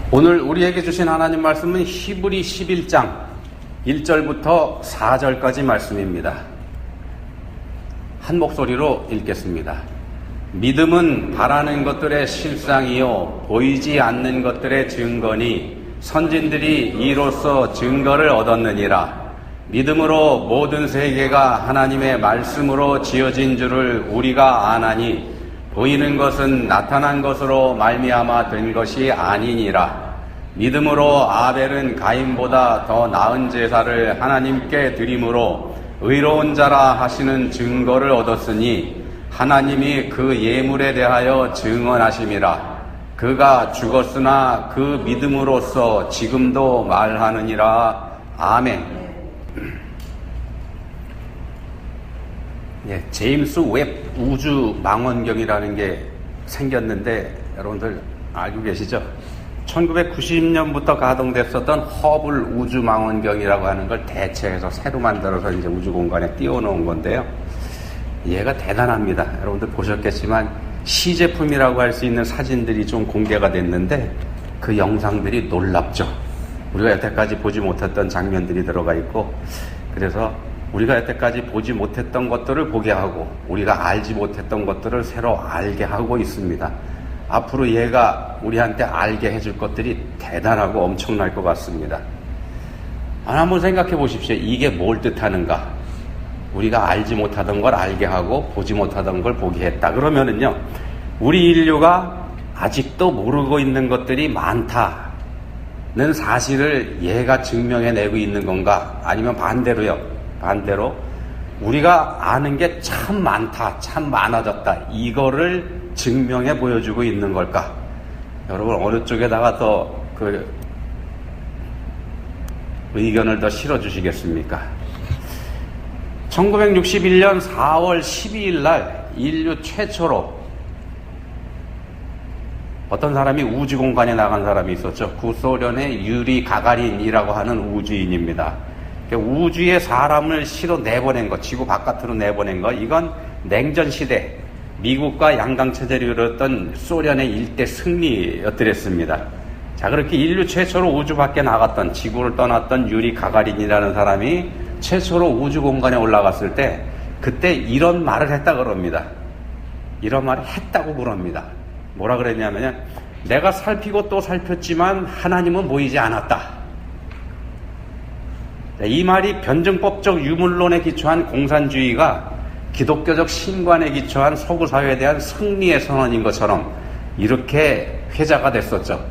오늘 우리에게 주신 하나님 말씀은 히브리 11장 1절부터 4절까지 말씀입니다. 한 목소리로 읽겠습니다. 믿음은 바라는 것들의 실상이요 보이지 않는 것들의 증거니 선진들이 이로써 증거를 얻었느니라. 믿음으로 모든 세계가 하나님의 말씀으로 지어진 줄을 우리가 아나니 보이는 것은 나타난 것으로 말미암아 된 것이 아니니라. 믿음으로 아벨은 가인보다 더 나은 제사를 하나님께 드림으로 의로운 자라 하시는 증거를 얻었으니 하나님이 그 예물에 대하여 증언하심이라. 그가 죽었으나 그 믿음으로써 지금도 말하느니라. 아멘. 제임스 웹 우주망원경이라는 게 생겼는데 여러분들 알고 계시죠? 1990년부터 가동됐었던 허블 우주망원경이라고 하는 걸 대체해서 새로 만들어서 이제 우주공간에 띄워놓은 건데요. 얘가 대단합니다. 여러분들 보셨겠지만 시제품이라고 할 수 있는 사진들이 좀 공개가 됐는데 그 영상들이 놀랍죠. 우리가 여태까지 보지 못했던 장면들이 들어가 있고, 그래서 우리가 여태까지 보지 못했던 것들을 보게 하고 우리가 알지 못했던 것들을 새로 알게 하고 있습니다. 앞으로 얘가 우리한테 알게 해줄 것들이 대단하고 엄청날 것 같습니다. 한번 생각해 보십시오. 이게 뭘 뜻하는가? 우리가 알지 못하던 걸 알게 하고 보지 못하던 걸 보게 했다. 그러면은요, 우리 인류가 아직도 모르고 있는 것들이 많다는 사실을 얘가 증명해내고 있는 건가? 아니면 반대로 우리가 아는 게 참 많다, 참 많아졌다, 이거를 증명해 보여주고 있는 걸까? 여러분 어느 쪽에다가 더 의견을 더 실어주시겠습니까? 1961년 4월 12일 날 인류 최초로 어떤 사람이 우주공간에 나간 사람이 있었죠. 구소련의 유리 가가린이라고 하는 우주인입니다. 우주에 사람을 실어 내보낸 것, 지구 바깥으로 내보낸 것, 이건 냉전 시대 미국과 양강체제를 이뤘던 소련의 일대 승리였더랬습니다. 자, 그렇게 인류 최초로 우주 밖에 나갔던, 지구를 떠났던 유리 가가린이라는 사람이 최초로 우주 공간에 올라갔을 때 그때 이런 말을 했다 그럽니다. 이런 말을 했다고 그럽니다. 뭐라 그랬냐면요, 내가 살피고 또 살폈지만 하나님은 보이지 않았다. 이 말이 변증법적 유물론에 기초한 공산주의가 기독교적 신관에 기초한 서구 사회에 대한 승리의 선언인 것처럼 이렇게 회자가 됐었죠.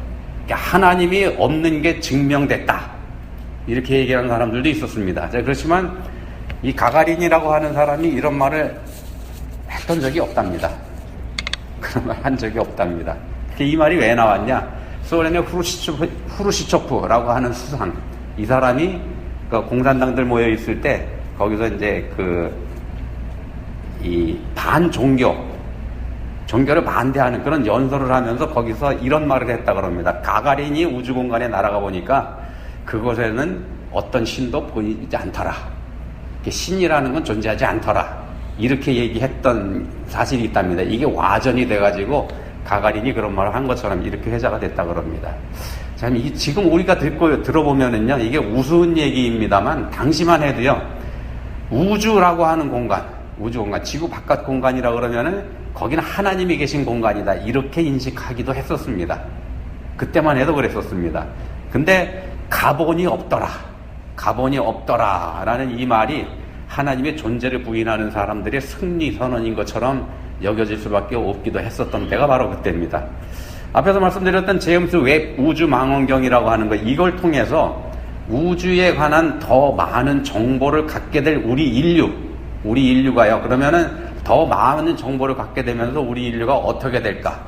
하나님이 없는 게 증명됐다, 이렇게 얘기하는 사람들도 있었습니다. 그렇지만 이 가가린이라고 하는 사람이 이런 말을 했던 적이 없답니다. 그런 말 한 적이 없답니다. 이 말이 왜 나왔냐? 소련의 후르시초프라고 하는 수상, 이 사람이 공산당들 모여 있을 때 거기서 이제 이 종교를 반대하는 그런 연설을 하면서 거기서 이런 말을 했다 그럽니다. 가가린이 우주공간에 날아가 보니까 그곳에는 어떤 신도 보이지 않더라. 신이라는 건 존재하지 않더라. 이렇게 얘기했던 사실이 있답니다. 이게 와전이 돼가지고 가가린이 그런 말을 한 것처럼 이렇게 회자가 됐다 그럽니다. 참, 지금 우리가 들어보면은요, 이게 우스운 얘기입니다만, 당시만 해도요, 우주라고 하는 공간, 우주공간, 지구 바깥 공간이라 그러면은, 거기는 하나님이 계신 공간이다, 이렇게 인식하기도 했었습니다. 그때만 해도 그랬었습니다. 근데, 가본이 없더라, 라는 이 말이 하나님의 존재를 부인하는 사람들의 승리 선언인 것처럼 여겨질 수밖에 없기도 했었던 때가 바로 그때입니다. 앞에서 말씀드렸던 제임스 웹 우주망원경이라고 하는 거, 이걸 통해서 우주에 관한 더 많은 정보를 갖게 될 우리 인류가요. 그러면은 더 많은 정보를 갖게 되면서 우리 인류가 어떻게 될까?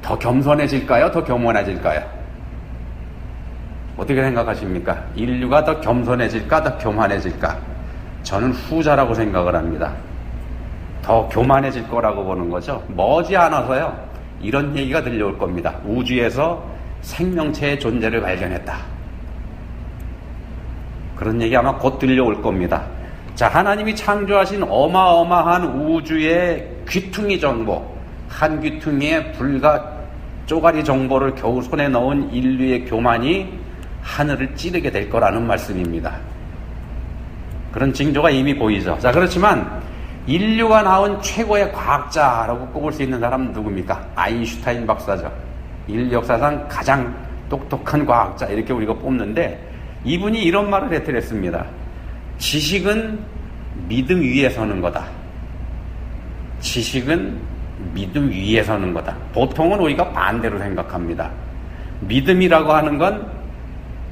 더 겸손해질까요? 더 교만해질까요? 어떻게 생각하십니까? 인류가 더 겸손해질까? 더 교만해질까? 저는 후자라고 생각을 합니다. 더 교만해질 거라고 보는 거죠. 머지않아서요, 이런 얘기가 들려올 겁니다. 우주에서 생명체의 존재를 발견했다. 그런 얘기 아마 곧 들려올 겁니다. 자, 하나님이 창조하신 어마어마한 우주의 귀퉁이 정보, 한 귀퉁이에 불과 쪼가리 정보를 겨우 손에 넣은 인류의 교만이 하늘을 찌르게 될 거라는 말씀입니다. 그런 징조가 이미 보이죠. 자, 그렇지만 인류가 낳은 최고의 과학자라고 꼽을 수 있는 사람은 누굽니까? 아인슈타인 박사죠. 인류 역사상 가장 똑똑한 과학자 이렇게 우리가 뽑는데 이분이 이런 말을 했더랬습니다. 지식은 믿음 위에 서는 거다. 지식은 믿음 위에 서는 거다. 보통은 우리가 반대로 생각합니다. 믿음이라고 하는 건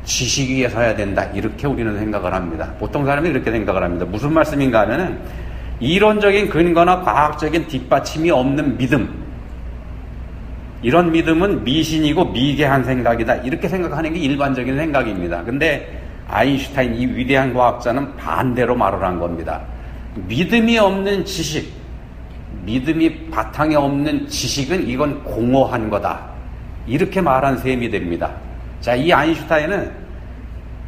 지식 위에 서야 된다. 이렇게 우리는 생각을 합니다. 보통 사람이 그렇게 생각을 합니다. 무슨 말씀인가 하면은 이론적인 근거나 과학적인 뒷받침이 없는 믿음. 이런 믿음은 미신이고 미개한 생각이다. 이렇게 생각하는 게 일반적인 생각입니다. 근데 아인슈타인 이 위대한 과학자는 반대로 말을 한 겁니다. 믿음이 없는 지식, 믿음이 바탕에 없는 지식은 이건 공허한 거다. 이렇게 말한 셈이 됩니다. 자, 이 아인슈타인은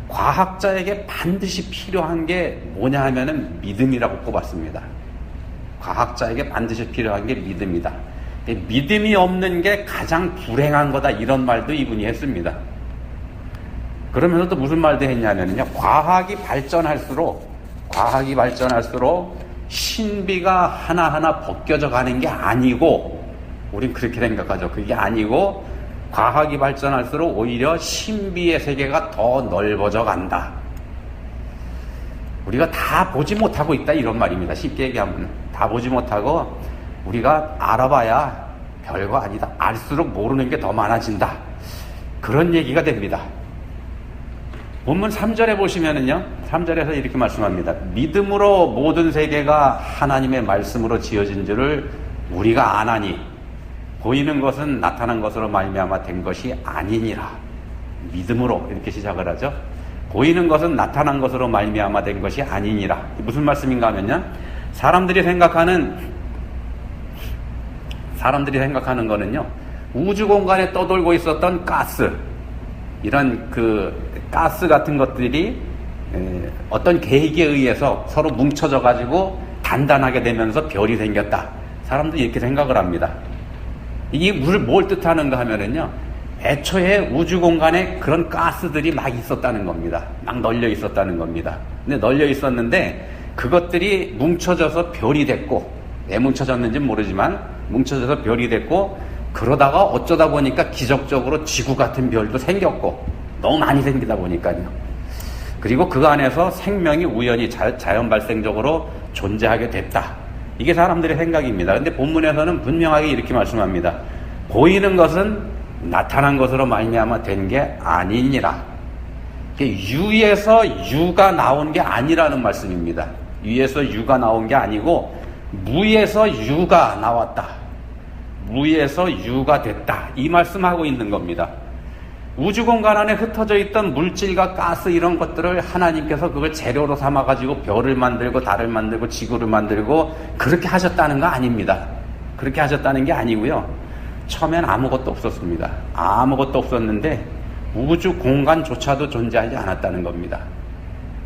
과학자에게 반드시 필요한 게 뭐냐 하면은 믿음이라고 꼽았습니다. 과학자에게 반드시 필요한 게 믿음이다. 믿음이 없는 게 가장 불행한 거다. 이런 말도 이분이 했습니다. 그러면서 또 무슨 말도 했냐면요. 과학이 발전할수록 신비가 하나하나 벗겨져 가는 게 아니고, 우린 그렇게 생각하죠. 그게 아니고, 과학이 발전할수록 오히려 신비의 세계가 더 넓어져 간다. 우리가 다 보지 못하고 있다. 이런 말입니다. 쉽게 얘기하면. 다 보지 못하고, 우리가 알아봐야 별거 아니다. 알수록 모르는 게 더 많아진다. 그런 얘기가 됩니다. 본문 3절에 보시면은요, 3절에서 이렇게 말씀합니다. 믿음으로 모든 세계가 하나님의 말씀으로 지어진 줄을 우리가 아나니 보이는 것은 나타난 것으로 말미암아 된 것이 아니니라. 믿음으로 이렇게 시작을 하죠. 보이는 것은 나타난 것으로 말미암아 된 것이 아니니라. 무슨 말씀인가 하면요, 사람들이 생각하는 거는요, 우주 공간에 떠돌고 있었던 가스, 이런 가스 같은 것들이 어떤 계획에 의해서 서로 뭉쳐져 가지고 단단하게 되면서 별이 생겼다. 사람들이 이렇게 생각을 합니다. 이게 뭘 뜻하는가 하면은요, 애초에 우주 공간에 그런 가스들이 막 있었다는 겁니다. 막 널려 있었다는 겁니다. 근데 널려 있었는데 그것들이 뭉쳐져서 별이 됐고, 왜 뭉쳐졌는지는 모르지만 뭉쳐져서 별이 됐고, 그러다가 어쩌다 보니까 기적적으로 지구 같은 별도 생겼고, 너무 많이 생기다 보니까요. 그리고 그 안에서 생명이 우연히 자연 발생적으로 존재하게 됐다. 이게 사람들의 생각입니다. 근데 본문에서는 분명하게 이렇게 말씀합니다. 보이는 것은 나타난 것으로 말미암아 된 게 아니니라. 유에서 유가 나온 게 아니라는 말씀입니다. 유에서 유가 나온 게 아니고 무에서 유가 나왔다. 무에서 유가 됐다. 이 말씀하고 있는 겁니다. 우주 공간 안에 흩어져 있던 물질과 가스 이런 것들을 하나님께서 그걸 재료로 삼아가지고 별을 만들고 달을 만들고 지구를 만들고 그렇게 하셨다는 거 아닙니다. 그렇게 하셨다는 게 아니고요. 처음엔 아무것도 없었습니다. 아무것도 없었는데 우주 공간조차도 존재하지 않았다는 겁니다.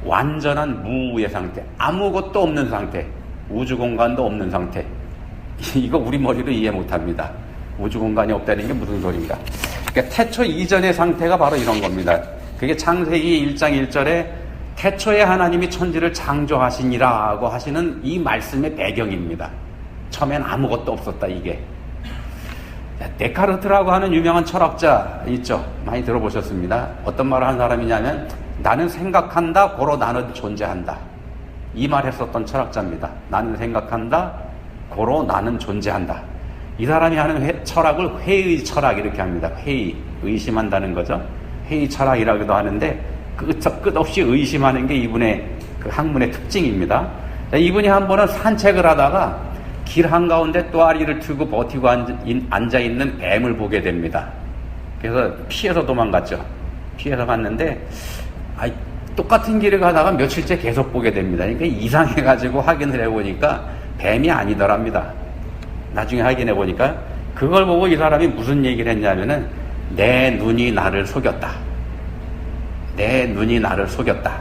완전한 무의 상태, 아무것도 없는 상태, 우주 공간도 없는 상태. 이거 우리 머리로 이해 못합니다. 우주 공간이 없다는 게 무슨 소린가? 그러니까 태초 이전의 상태가 바로 이런 겁니다. 그게 창세기 1장 1절에 태초에 하나님이 천지를 창조하시니라고 하시는 이 말씀의 배경입니다. 처음엔 아무것도 없었다, 이게. 데카르트라고 하는 유명한 철학자 있죠? 많이 들어보셨습니다. 어떤 말을 한 사람이냐면, 나는 생각한다, 고로 나는 존재한다. 이 말 했었던 철학자입니다. 나는 생각한다, 고로 나는 존재한다. 이 사람이 하는 철학을 회의 철학 이렇게 합니다. 회의, 의심한다는 거죠. 회의 철학이라고도 하는데 끝없이 의심하는 게 이분의 그 학문의 특징입니다. 이분이 한 번은 산책을 하다가 길 한가운데 또아리를 틀고 버티고 앉아있는 뱀을 보게 됩니다. 그래서 피해서 도망갔죠. 피해서 갔는데 똑같은 길을 가다가 며칠째 계속 보게 됩니다. 그러니까 이상해가지고 확인을 해보니까 뱀이 아니더랍니다. 나중에 확인해 보니까 그걸 보고 이 사람이 무슨 얘기를 했냐면은 내 눈이 나를 속였다. 내 눈이 나를 속였다.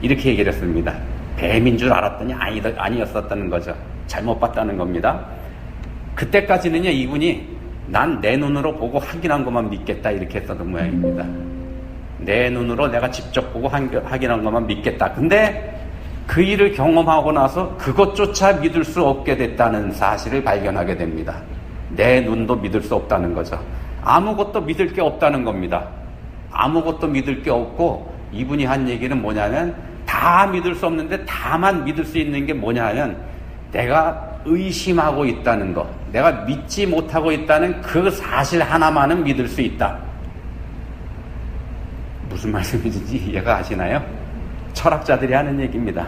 이렇게 얘기를 했습니다. 뱀인 줄 알았더니 아니었었다는 거죠. 잘못 봤다는 겁니다. 그때까지는요, 이분이 난 내 눈으로 보고 확인한 것만 믿겠다 이렇게 했던 모양입니다. 내 눈으로 내가 직접 보고 확인한 것만 믿겠다. 근데 그 일을 경험하고 나서 그것조차 믿을 수 없게 됐다는 사실을 발견하게 됩니다. 내 눈도 믿을 수 없다는 거죠. 아무것도 믿을 게 없다는 겁니다. 아무것도 믿을 게 없고, 이분이 한 얘기는 뭐냐면 다 믿을 수 없는데 다만 믿을 수 있는 게 뭐냐면 내가 의심하고 있다는 것, 내가 믿지 못하고 있다는 그 사실 하나만은 믿을 수 있다. 무슨 말씀인지 이해가 가시나요? 철학자들이 하는 얘기입니다.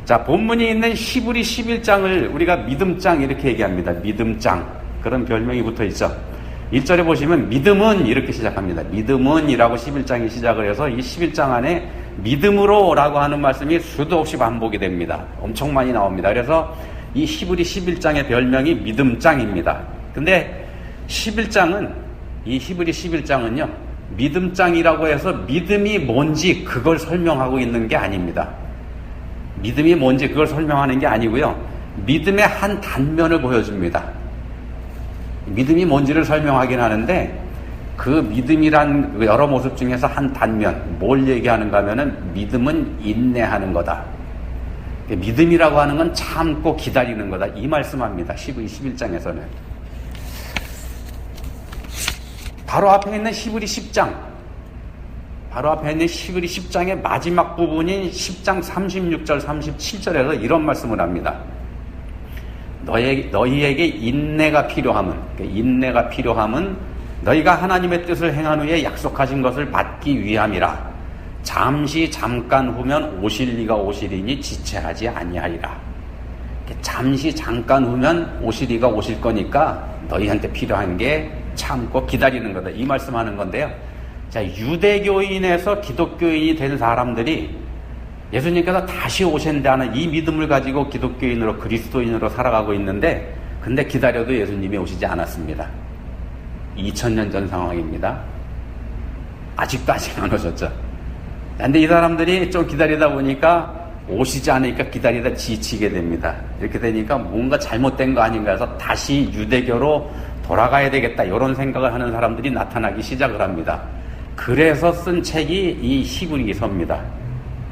자, 본문이 있는 히브리 11장을 우리가 믿음장 이렇게 얘기합니다. 믿음장. 그런 별명이 붙어 있죠. 1절에 보시면 믿음은 이렇게 시작합니다. 믿음은 이라고 11장이 시작을 해서 이 11장 안에 믿음으로 라고 하는 말씀이 수도 없이 반복이 됩니다. 엄청 많이 나옵니다. 그래서 이 히브리 11장의 별명이 믿음장입니다. 근데 11장은, 이 히브리 11장은요, 믿음장이라고 해서 믿음이 뭔지 그걸 설명하고 있는 게 아닙니다. 믿음이 뭔지 그걸 설명하는 게 아니고요. 믿음의 한 단면을 보여줍니다. 믿음이 뭔지를 설명하긴 하는데 그 믿음이란 여러 모습 중에서 한 단면, 뭘 얘기하는가 하면은 믿음은 인내하는 거다. 믿음이라고 하는 건 참고 기다리는 거다. 이 말씀합니다. 11장에서는. 바로 앞에 있는 히브리 10장, 바로 앞에 있는 히브리 10장의 마지막 부분인 10장 36절, 37절에서 이런 말씀을 합니다. 너희에게 인내가 필요함은, 인내가 필요함은 너희가 하나님의 뜻을 행한 후에 약속하신 것을 받기 위함이라. 잠시 잠깐 후면 오실 이가 오시리니 지체하지 아니하리라. 잠시 잠깐 후면 오실 이가 오실 거니까 너희한테 필요한 게 참고 기다리는 거다. 이 말씀하는 건데요. 자, 유대교인에서 기독교인이 된 사람들이 예수님께서 다시 오신다는 이 믿음을 가지고 기독교인으로, 그리스도인으로 살아가고 있는데, 근데 기다려도 예수님이 오시지 않았습니다. 2000년 전 상황입니다. 아직 안 오셨죠. 근데 이 사람들이 좀 기다리다 보니까 오시지 않으니까 기다리다 지치게 됩니다. 이렇게 되니까 뭔가 잘못된 거 아닌가 해서 다시 유대교로 돌아가야 되겠다, 이런 생각을 하는 사람들이 나타나기 시작을 합니다. 그래서 쓴 책이 이 히브리서입니다.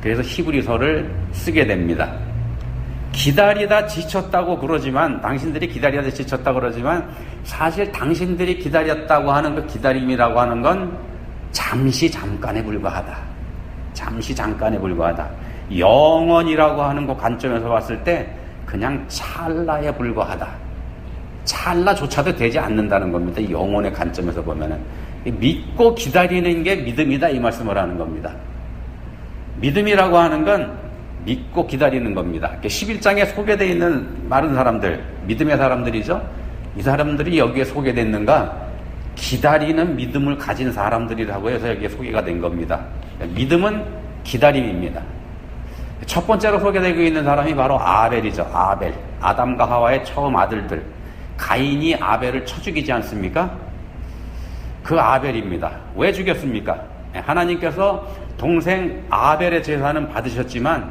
그래서 히브리서를 쓰게 됩니다. 기다리다 지쳤다고 그러지만, 당신들이 기다리다 지쳤다고 그러지만 사실 당신들이 기다렸다고 하는 그 기다림이라고 하는 건 잠시 잠깐에 불과하다. 잠시 잠깐에 불과하다. 영원이라고 하는 그 관점에서 봤을 때 그냥 찰나에 불과하다. 찰나조차도 되지 않는다는 겁니다. 영혼의 관점에서 보면은. 믿고 기다리는 게 믿음이다, 이 말씀을 하는 겁니다. 믿음이라고 하는 건 믿고 기다리는 겁니다. 11장에 소개되어 있는 많은 사람들, 믿음의 사람들이죠. 이 사람들이 여기에 소개됐는가? 기다리는 믿음을 가진 사람들이라고 해서 여기에 소개가 된 겁니다. 믿음은 기다림입니다. 첫 번째로 소개되고 있는 사람이 바로 아벨이죠. 아벨. 아담과 하와의 처음 아들들. 가인이 아벨을 쳐 죽이지 않습니까? 그 아벨입니다. 왜 죽였습니까? 하나님께서 동생 아벨의 제사는 받으셨지만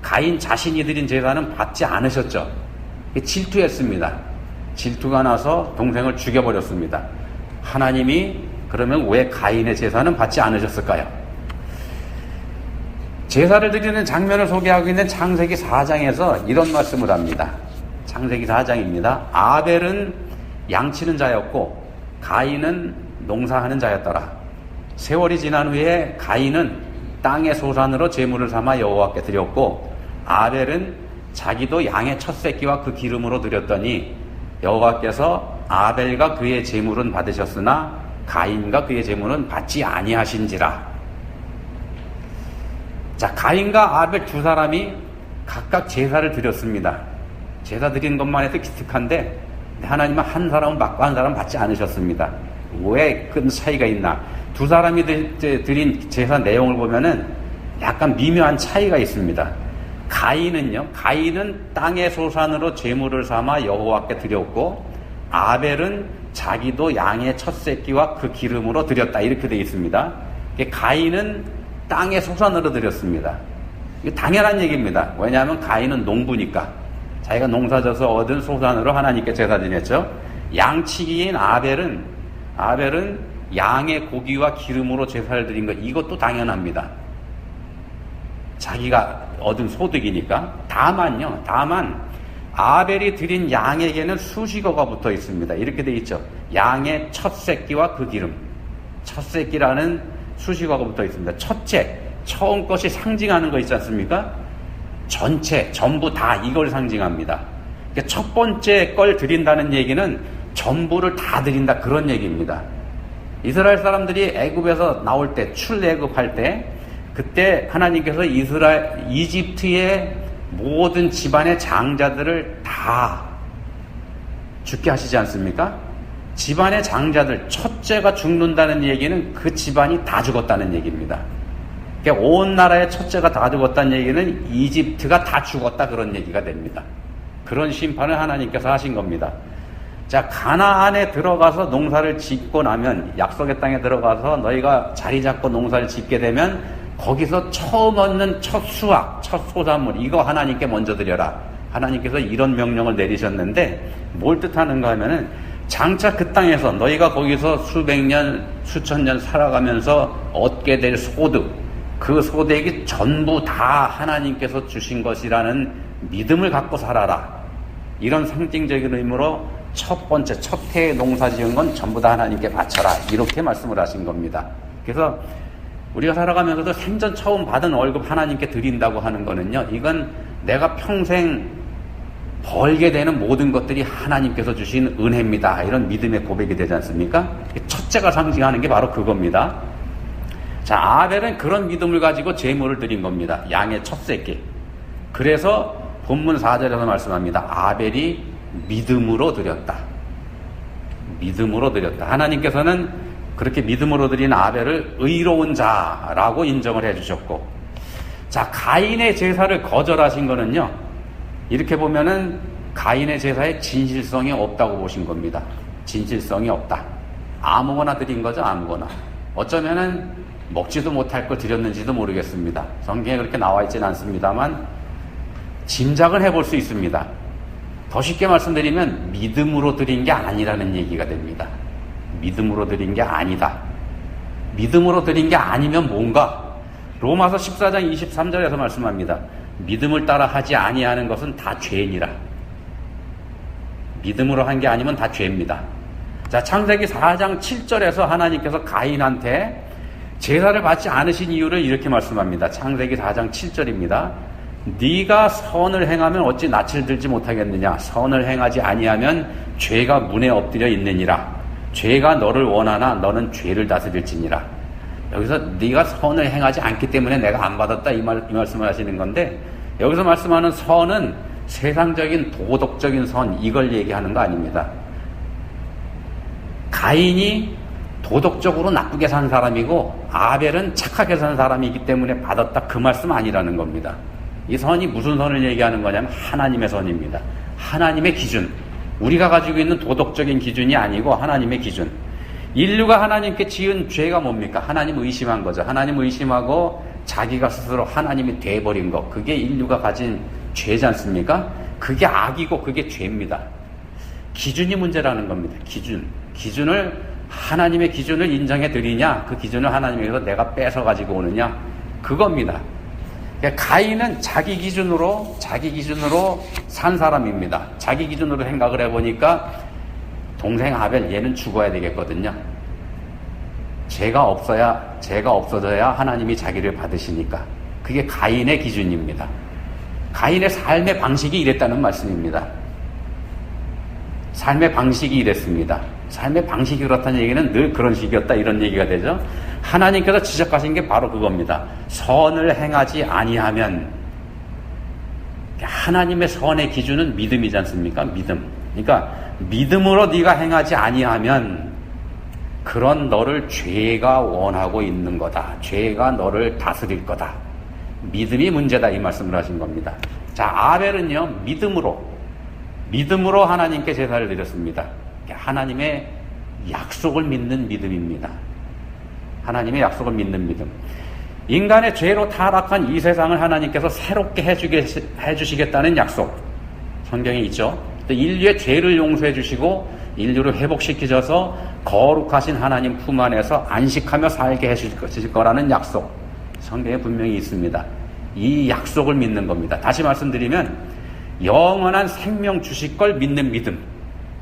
가인 자신이 드린 제사는 받지 않으셨죠. 질투했습니다. 질투가 나서 동생을 죽여버렸습니다. 하나님이 그러면 왜 가인의 제사는 받지 않으셨을까요? 제사를 드리는 장면을 소개하고 있는 창세기 4장에서 이런 말씀을 합니다. 창세기 4장입니다. 아벨은 양치는 자였고 가인은 농사하는 자였더라. 세월이 지난 후에 가인은 땅의 소산으로 제물을 삼아 여호와께 드렸고 아벨은 자기도 양의 첫 새끼와 그 기름으로 드렸더니 여호와께서 아벨과 그의 제물은 받으셨으나 가인과 그의 제물은 받지 아니하신지라. 자, 가인과 아벨 두 사람이 각각 제사를 드렸습니다. 제사 드린 것만 해도 기특한데 하나님은 한 사람은 받고 한 사람은 받지 않으셨습니다. 왜 큰 차이가 있나? 두 사람이 드린 제사 내용을 보면은 약간 미묘한 차이가 있습니다. 가인은 땅의 소산으로 제물을 삼아 여호와께 드렸고 아벨은 자기도 양의 첫 새끼와 그 기름으로 드렸다, 이렇게 되어 있습니다. 가인은 땅의 소산으로 드렸습니다. 이거 당연한 얘기입니다. 왜냐하면 가인은 농부니까 자기가 농사져서 얻은 소산으로 하나님께 제사 드렸죠. 양치기인 아벨은 양의 고기와 기름으로 제사를 드린 것, 이것도 당연합니다. 자기가 얻은 소득이니까. 다만 아벨이 드린 양에게는 수식어가 붙어 있습니다. 이렇게 돼 있죠. 양의 첫 새끼와 그 기름. 첫 새끼라는 수식어가 붙어 있습니다. 첫째, 처음 것이 상징하는 거 있지 않습니까? 전체, 전부 다 이걸 상징합니다. 그러니까 첫 번째 걸 드린다는 얘기는 전부를 다 드린다, 그런 얘기입니다. 이스라엘 사람들이 애굽에서 나올 때, 출애굽할 때, 그때 하나님께서 이집트의 모든 집안의 장자들을 다 죽게 하시지 않습니까? 집안의 장자들, 첫째가 죽는다는 얘기는 그 집안이 다 죽었다는 얘기입니다. 그러니까 온 나라의 첫째가 다 죽었다는 얘기는 이집트가 다 죽었다, 그런 얘기가 됩니다. 그런 심판을 하나님께서 하신 겁니다. 자, 가나안에 들어가서 농사를 짓고 나면, 약속의 땅에 들어가서 너희가 자리 잡고 농사를 짓게 되면 거기서 처음 얻는 첫 수확, 첫 소산물, 이거 하나님께 먼저 드려라. 하나님께서 이런 명령을 내리셨는데 뭘 뜻하는가 하면은, 장차 그 땅에서 너희가 거기서 수백 년, 수천 년 살아가면서 얻게 될 소득, 그 소득이 전부 다 하나님께서 주신 것이라는 믿음을 갖고 살아라. 이런 상징적인 의미로 첫 번째, 첫 해에 농사 지은 건 전부 다 하나님께 바쳐라. 이렇게 말씀을 하신 겁니다. 그래서 우리가 살아가면서도 생전 처음 받은 월급 하나님께 드린다고 하는 거는요, 이건 내가 평생 벌게 되는 모든 것들이 하나님께서 주신 은혜입니다. 이런 믿음의 고백이 되지 않습니까? 첫째가 상징하는 게 바로 그겁니다. 자, 아벨은 그런 믿음을 가지고 제물을 드린 겁니다. 양의 첫 새끼. 그래서 본문 4절에서 말씀합니다. 아벨이 믿음으로 드렸다. 믿음으로 드렸다. 하나님께서는 그렇게 믿음으로 드린 아벨을 의로운 자라고 인정을 해주셨고, 자, 가인의 제사를 거절하신 거는요, 이렇게 보면은 가인의 제사에 진실성이 없다고 보신 겁니다. 진실성이 없다. 아무거나 드린 거죠, 아무거나. 어쩌면은 먹지도 못할 걸 드렸는지도 모르겠습니다. 성경에 그렇게 나와 있지는 않습니다만 짐작을 해볼 수 있습니다. 더 쉽게 말씀드리면 믿음으로 드린 게 아니라는 얘기가 됩니다. 믿음으로 드린 게 아니다. 믿음으로 드린 게 아니면 뭔가? 로마서 14장 23절에서 말씀합니다. 믿음을 따라 하지 아니하는 것은 다 죄니라. 믿음으로 한 게 아니면 다 죄입니다. 자, 창세기 4장 7절에서 하나님께서 가인한테 제사를 받지 않으신 이유를 이렇게 말씀합니다. 창세기 4장 7절입니다. 네가 선을 행하면 어찌 낯을 들지 못하겠느냐. 선을 행하지 아니하면 죄가 문에 엎드려 있느니라. 죄가 너를 원하나 너는 죄를 다스릴지니라. 여기서 네가 선을 행하지 않기 때문에 내가 안 받았다, 이 말씀을 하시는 건데, 여기서 말씀하는 선은 세상적인 도덕적인 선, 이걸 얘기하는 거 아닙니다. 가인이 도덕적으로 나쁘게 산 사람이고 아벨은 착하게 산 사람이기 때문에 받았다, 그 말씀 아니라는 겁니다. 이 선이 무슨 선을 얘기하는 거냐면 하나님의 선입니다. 하나님의 기준. 우리가 가지고 있는 도덕적인 기준이 아니고 하나님의 기준. 인류가 하나님께 지은 죄가 뭡니까? 하나님 의심한 거죠. 하나님 의심하고 자기가 스스로 하나님이 돼버린 거. 그게 인류가 가진 죄지 않습니까? 그게 악이고 그게 죄입니다. 기준이 문제라는 겁니다. 기준을 하나님의 기준을 인정해 드리냐, 그 기준을 하나님에게서 내가 뺏어 가지고 오느냐, 그겁니다. 그러니까 가인은 자기 기준으로 산 사람입니다. 자기 기준으로 생각을 해보니까 동생 아벨, 얘는 죽어야 되겠거든요. 죄가 없어져야 하나님이 자기를 받으시니까. 그게 가인의 기준입니다. 가인의 삶의 방식이 이랬다는 말씀입니다. 삶의 방식이 이랬습니다. 삶의 방식이 그렇다는 얘기는 늘 그런 식이었다, 이런 얘기가 되죠. 하나님께서 지적하신 게 바로 그겁니다. 선을 행하지 아니하면, 하나님의 선의 기준은 믿음이지 않습니까? 믿음. 그러니까 믿음으로 네가 행하지 아니하면 그런 너를 죄가 원하고 있는 거다. 죄가 너를 다스릴 거다. 믿음이 문제다, 이 말씀을 하신 겁니다. 자, 아벨은요, 믿음으로 하나님께 제사를 드렸습니다. 하나님의 약속을 믿는 믿음입니다. 하나님의 약속을 믿는 믿음. 인간의 죄로 타락한 이 세상을 하나님께서 새롭게 해주시겠다는 약속, 성경에 있죠. 인류의 죄를 용서해 주시고 인류를 회복시키셔서 거룩하신 하나님 품 안에서 안식하며 살게 해주실 거라는 약속, 성경에 분명히 있습니다. 이 약속을 믿는 겁니다. 다시 말씀드리면 영원한 생명 주실 걸 믿는 믿음,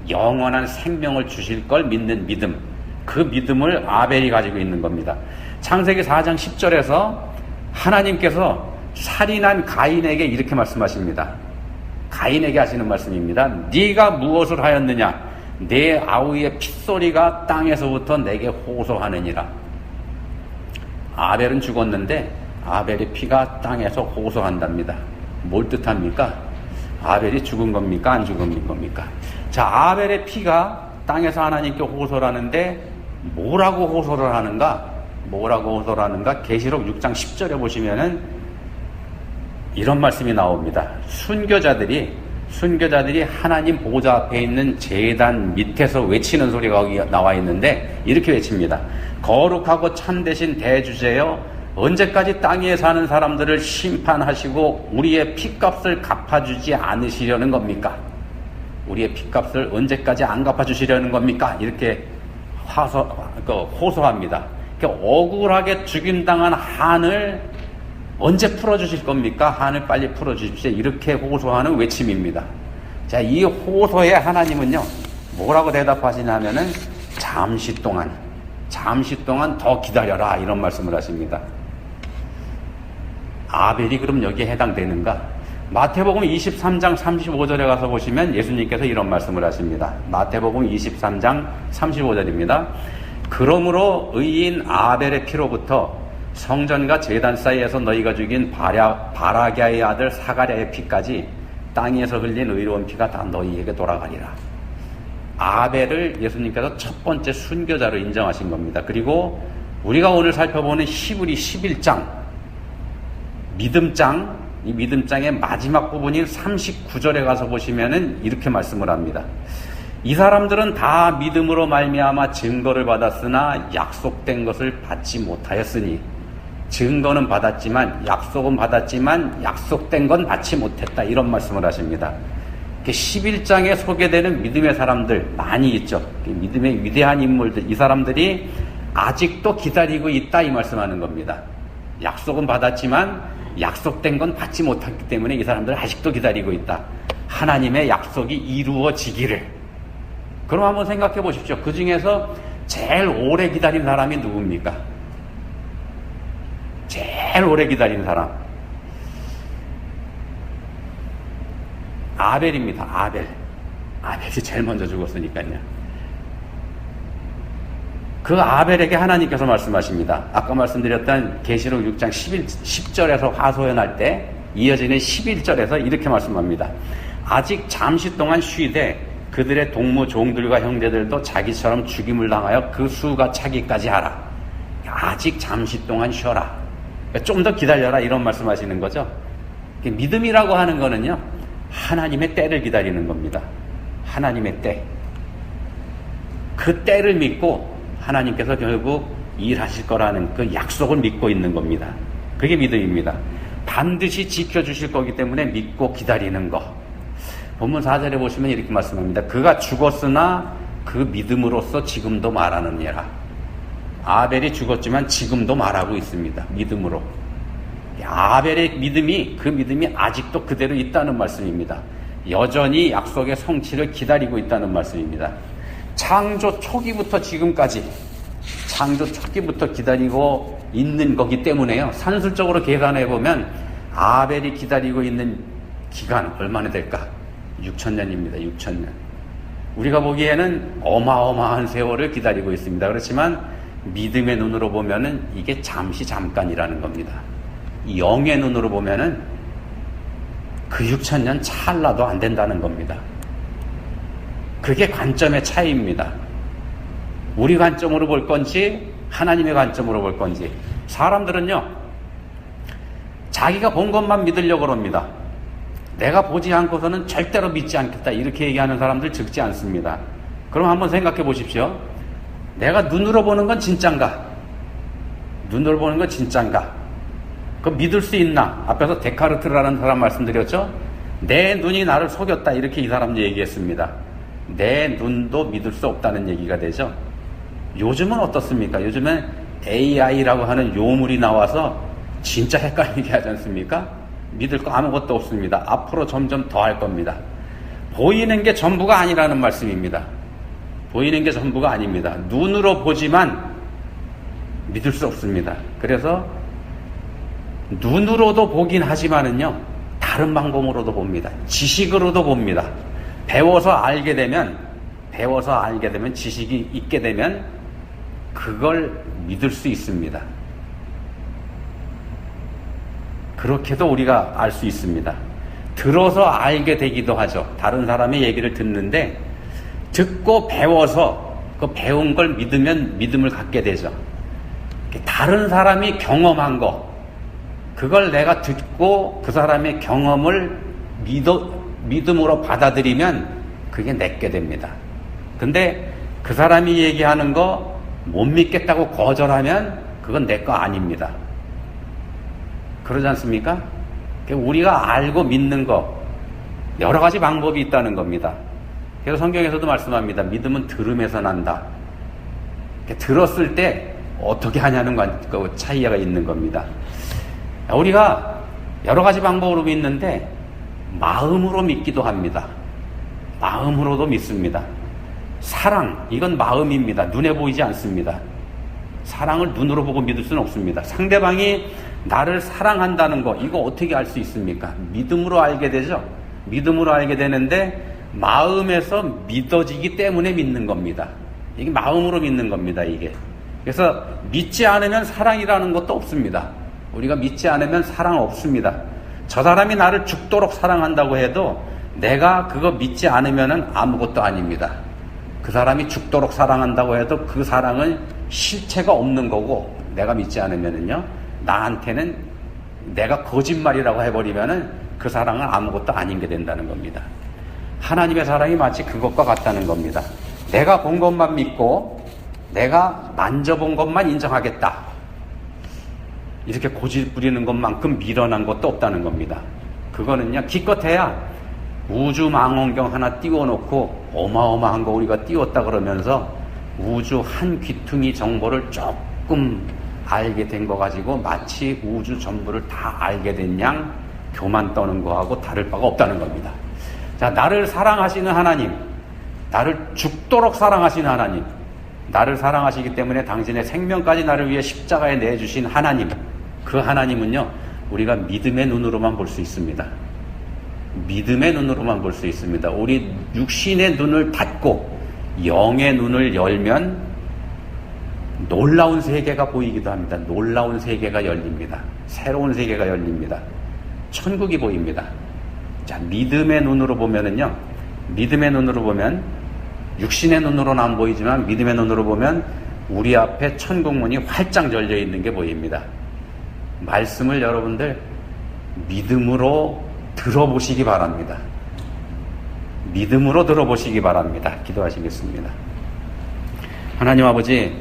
영원한 생명을 주실 걸 믿는 믿음, 그 믿음을 아벨이 가지고 있는 겁니다. 창세기 4장 10절에서 하나님께서 살인한 가인에게 이렇게 말씀하십니다. 가인에게 하시는 말씀입니다. 네가 무엇을 하였느냐? 내 아우의 핏소리가 땅에서부터 내게 호소하느니라. 아벨은 죽었는데 아벨의 피가 땅에서 호소한답니다. 뭘 뜻합니까? 아벨이 죽은 겁니까? 안 죽은 겁니까? 자, 아벨의 피가 땅에서 하나님께 호소를 하는데 뭐라고 호소를 하는가? 뭐라고 호소를 하는가? 계시록 6장 10절에 보시면은 이런 말씀이 나옵니다. 순교자들이 하나님 보좌 앞에 있는 제단 밑에서 외치는 소리가 나와 있는데 이렇게 외칩니다. 거룩하고 참되신 대주제여, 언제까지 땅 위에 사는 사람들을 심판하시고 우리의 핏값을 갚아주지 않으시려는 겁니까? 우리의 핏값을 언제까지 안 갚아주시려는 겁니까? 이렇게 호소합니다. 억울하게 죽임당한 한을 언제 풀어주실 겁니까? 한을 빨리 풀어주십시오. 이렇게 호소하는 외침입니다. 자, 이 호소에 하나님은요, 뭐라고 대답하시냐면은 잠시 동안 더 기다려라, 이런 말씀을 하십니다. 아벨이 그럼 여기에 해당되는가? 마태복음 23장 35절에 가서 보시면 예수님께서 이런 말씀을 하십니다. 마태복음 23장 35절입니다. 그러므로 의인 아벨의 피로부터 성전과 제단 사이에서 너희가 죽인 바라기아의 아들 사가랴의 피까지 땅에서 흘린 의로운 피가 다 너희에게 돌아가리라. 아벨을 예수님께서 첫 번째 순교자로 인정하신 겁니다. 그리고 우리가 오늘 살펴보는 히브리 11장 믿음장, 이 믿음장의 마지막 부분인 39절에 가서 보시면은 이렇게 말씀을 합니다. 이 사람들은 다 믿음으로 말미암아 증거를 받았으나 약속된 것을 받지 못하였으니, 증거는 받았지만 약속은 받았지만 약속된 건 받지 못했다, 이런 말씀을 하십니다. 11장에 소개되는 믿음의 사람들 많이 있죠. 믿음의 위대한 인물들, 이 사람들이 아직도 기다리고 있다, 이 말씀하는 겁니다. 약속은 받았지만 약속된 건 받지 못했기 때문에 이 사람들 아직도 기다리고 있다. 하나님의 약속이 이루어지기를. 그럼 한번 생각해 보십시오. 그 중에서 제일 오래 기다린 사람이 누굽니까? 제일 오래 기다린 사람 아벨입니다. 아벨이 제일 먼저 죽었으니까요. 그 아벨에게 하나님께서 말씀하십니다. 아까 말씀드렸던 계시록 6장 10절에서 하소연할 때 이어지는 11절에서 이렇게 말씀합니다. 아직 잠시 동안 쉬되 그들의 동무 종들과 형제들도 자기처럼 죽임을 당하여 그 수가 차기까지 하라. 아직 잠시 동안 쉬어라. 좀 더 기다려라, 이런 말씀하시는 거죠. 믿음이라고 하는 거는요, 하나님의 때를 기다리는 겁니다. 하나님의 때. 그 때를 믿고 하나님께서 결국 일하실 거라는 그 약속을 믿고 있는 겁니다. 그게 믿음입니다. 반드시 지켜주실 거기 때문에 믿고 기다리는 거. 본문 4절에 보시면 이렇게 말씀합니다. 그가 죽었으나 그 믿음으로써 지금도 말하느니라. 아벨이 죽었지만 지금도 말하고 있습니다. 믿음으로. 아벨의 믿음이, 그 믿음이 아직도 그대로 있다는 말씀입니다. 여전히 약속의 성취를 기다리고 있다는 말씀입니다. 창조 초기부터 지금까지, 창조 초기부터 기다리고 있는 거기 때문에요. 산술적으로 계산해 보면 아벨이 기다리고 있는 기간 얼마나 될까? 6,000년입니다. 6,000년. 우리가 보기에는 어마어마한 세월을 기다리고 있습니다. 그렇지만 믿음의 눈으로 보면은 이게 잠깐이라는 겁니다. 영의 눈으로 보면은 그 6,000년 찰나도 안 된다는 겁니다. 그게 관점의 차이입니다. 우리 관점으로 볼 건지 하나님의 관점으로 볼 건지. 사람들은요, 자기가 본 것만 믿으려고 합니다. 내가 보지 않고서는 절대로 믿지 않겠다, 이렇게 얘기하는 사람들 적지 않습니다. 그럼 한번 생각해 보십시오. 내가 눈으로 보는 건 진짠가? 눈으로 보는 건 진짠가? 그 믿을 수 있나? 앞에서 데카르트라는 사람 말씀드렸죠? 내 눈이 나를 속였다, 이렇게 이 사람도 얘기했습니다. 내 눈도 믿을 수 없다는 얘기가 되죠. 요즘은 어떻습니까? 요즘엔 AI라고 하는 요물이 나와서 진짜 헷갈리게 하지 않습니까? 믿을 거 아무것도 없습니다. 앞으로 점점 더 할 겁니다. 보이는 게 전부가 아니라는 말씀입니다. 보이는 게 전부가 아닙니다. 눈으로 보지만 믿을 수 없습니다. 그래서 눈으로도 보긴 하지만은요, 다른 방법으로도 봅니다. 지식으로도 봅니다. 배워서 알게 되면 지식이 있게 되면 그걸 믿을 수 있습니다. 그렇게도 우리가 알 수 있습니다. 들어서 알게 되기도 하죠. 다른 사람의 얘기를 듣는데 듣고 배워서 그 배운 걸 믿으면 믿음을 갖게 되죠. 다른 사람이 경험한 거, 그걸 내가 듣고 그 사람의 경험을 믿음으로 받아들이면 그게 내게 됩니다. 근데 그 사람이 얘기하는 거 못 믿겠다고 거절하면 그건 내 거 아닙니다. 그러지 않습니까? 우리가 알고 믿는 거 여러 가지 방법이 있다는 겁니다. 그래서 성경에서도 말씀합니다. 믿음은 들음에서 난다. 들었을 때 어떻게 하냐는 그 차이가 있는 겁니다. 우리가 여러 가지 방법으로 믿는데 마음으로 믿기도 합니다. 마음으로도 믿습니다. 사랑, 이건 마음입니다. 눈에 보이지 않습니다. 사랑을 눈으로 보고 믿을 수는 없습니다. 상대방이 나를 사랑한다는 거, 이거 어떻게 알 수 있습니까? 믿음으로 알게 되죠. 믿음으로 알게 되는데 마음에서 믿어지기 때문에 믿는 겁니다. 이게 마음으로 믿는 겁니다, 이게. 그래서 믿지 않으면 사랑이라는 것도 없습니다. 우리가 믿지 않으면 사랑 없습니다. 저 사람이 나를 죽도록 사랑한다고 해도 내가 그거 믿지 않으면 아무것도 아닙니다. 그 사람이 죽도록 사랑한다고 해도 그 사랑은 실체가 없는 거고, 내가 믿지 않으면은요, 나한테는 내가 거짓말이라고 해버리면은 그 사랑은 아무것도 아닌 게 된다는 겁니다. 하나님의 사랑이 마치 그것과 같다는 겁니다. 내가 본 것만 믿고 내가 만져본 것만 인정하겠다, 이렇게 고집 부리는 것만큼 미련한 것도 없다는 겁니다. 그거는요, 기껏해야 우주 망원경 하나 띄워놓고 어마어마한 거 우리가 띄웠다 그러면서 우주 한 귀퉁이 정보를 조금 알게 된 거 가지고 마치 우주 전부를 다 알게 된 양 교만 떠는 거하고 다를 바가 없다는 겁니다. 자, 나를 사랑하시는 하나님, 나를 죽도록 사랑하시는 하나님, 나를 사랑하시기 때문에 당신의 생명까지 나를 위해 십자가에 내주신 하나님, 그 하나님은요, 우리가 믿음의 눈으로만 볼 수 있습니다. 믿음의 눈으로만 볼 수 있습니다. 우리 육신의 눈을 닫고 영의 눈을 열면 놀라운 세계가 보이기도 합니다. 놀라운 세계가 열립니다. 새로운 세계가 열립니다. 천국이 보입니다. 자, 믿음의 눈으로 보면은요, 믿음의 눈으로 보면, 육신의 눈으로는 안 보이지만 믿음의 눈으로 보면 우리 앞에 천국 문이 활짝 열려 있는 게 보입니다. 말씀을 여러분들 믿음으로 들어보시기 바랍니다. 믿음으로 들어보시기 바랍니다. 기도하시겠습니다. 하나님 아버지,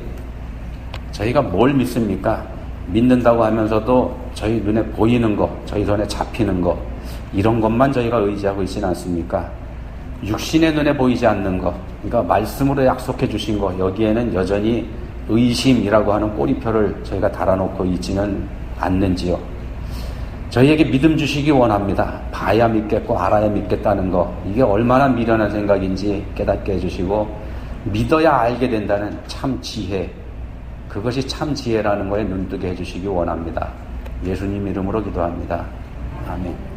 저희가 뭘 믿습니까? 믿는다고 하면서도 저희 눈에 보이는 거, 저희 손에 잡히는 거, 이런 것만 저희가 의지하고 있지는 않습니까? 육신의 눈에 보이지 않는 거, 그러니까 말씀으로 약속해 주신 거, 여기에는 여전히 의심이라고 하는 꼬리표를 저희가 달아놓고 있지는 않는지요. 저희에게 믿음 주시기 원합니다. 봐야 믿겠고 알아야 믿겠다는 거, 이게 얼마나 미련한 생각인지 깨닫게 해주시고, 믿어야 알게 된다는 참 지혜, 그것이 참 지혜라는 거에 눈뜨게 해주시기 원합니다. 예수님 이름으로 기도합니다. 아멘.